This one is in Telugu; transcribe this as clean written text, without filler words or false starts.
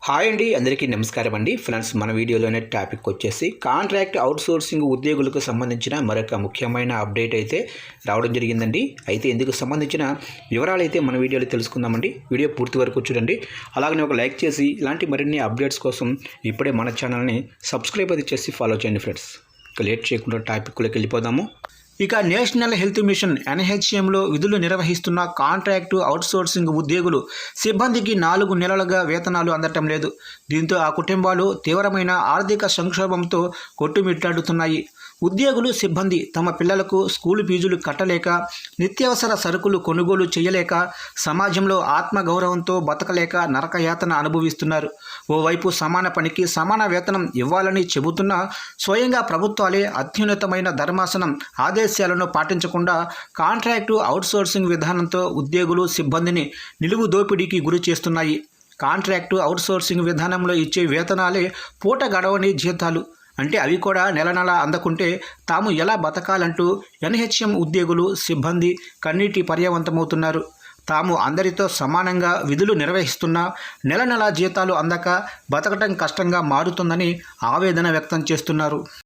హాయ్ అండి, అందరికీ నమస్కారం అండి. ఫ్రెండ్స్, మన వీడియోలోనే టాపిక్ వచ్చేసి కాంట్రాక్ట్ అవుట్సోర్సింగ్ ఉద్యోగులకు సంబంధించిన మరొక ముఖ్యమైన అప్డేట్ అయితే రావడం జరిగిందండి. అయితే ఇందుకు సంబంధించిన వివరాలు అయితే మన వీడియోలో తెలుసుకుందామండి. వీడియో పూర్తి వరకు చూడండి. అలాగనే ఒక లైక్ చేసి ఇలాంటి మరిన్ని అప్డేట్స్ కోసం ఇప్పుడే మన ఛానల్ని సబ్స్క్రైబ్ అది చేసి ఫాలో చేయండి ఫ్రెండ్స్. ఇక లేట్ చేయకుండా టాపిక్లోకి వెళ్ళిపోదాము. ఇక నేషనల్ హెల్త్ మిషన్ ఎన్హెచ్ఎంలో విధులు నిర్వహిస్తున్న కాంట్రాక్టు అవుట్సోర్సింగ్ ఉద్యోగులు సిబ్బందికి 4 నెలలుగా వేతనాలు అందటం లేదు. దీంతో ఆ కుటుంబాలు తీవ్రమైన ఆర్థిక సంక్షోభంతో కొట్టుమిట్టాడుతున్నాయి. ఉద్యోగులు సిబ్బంది తమ పిల్లలకు స్కూలు ఫీజులు కట్టలేక, నిత్యావసర సరుకులు కొనుగోలు చేయలేక, సమాజంలో ఆత్మగౌరవంతో బతకలేక నరకయాతన అనుభవిస్తున్నారు. ఓవైపు సమాన పనికి సమాన వేతనం ఇవ్వాలని చెబుతున్నా స్వయంగా ప్రభుత్వాలే అత్యున్నతమైన ధర్మాసనం ఆదేశాలను పాటించకుండా కాంట్రాక్టు అవుట్సోర్సింగ్ విధానంతో ఉద్యోగులు సిబ్బందిని నిలువు దోపిడీకి గురి చేస్తున్నాయి. కాంట్రాక్టు అవుట్సోర్సింగ్ విధానంలో ఇచ్చే వేతనాలే పూట గడవని జీతాలు. అంటే అవి కూడా నెల నెల అందకుంటే తాము ఎలా బతకాలంటూ ఎన్హెచ్ఎం ఉద్యోగులు సిబ్బంది కన్నీటి పర్యవంతమవుతున్నారు. తాము అందరితో సమానంగా విధులు నిర్వహిస్తున్నా నెల నెల జీతాలు అందక బతకటం కష్టంగా మారుతుందని ఆవేదన వ్యక్తం చేస్తున్నారు.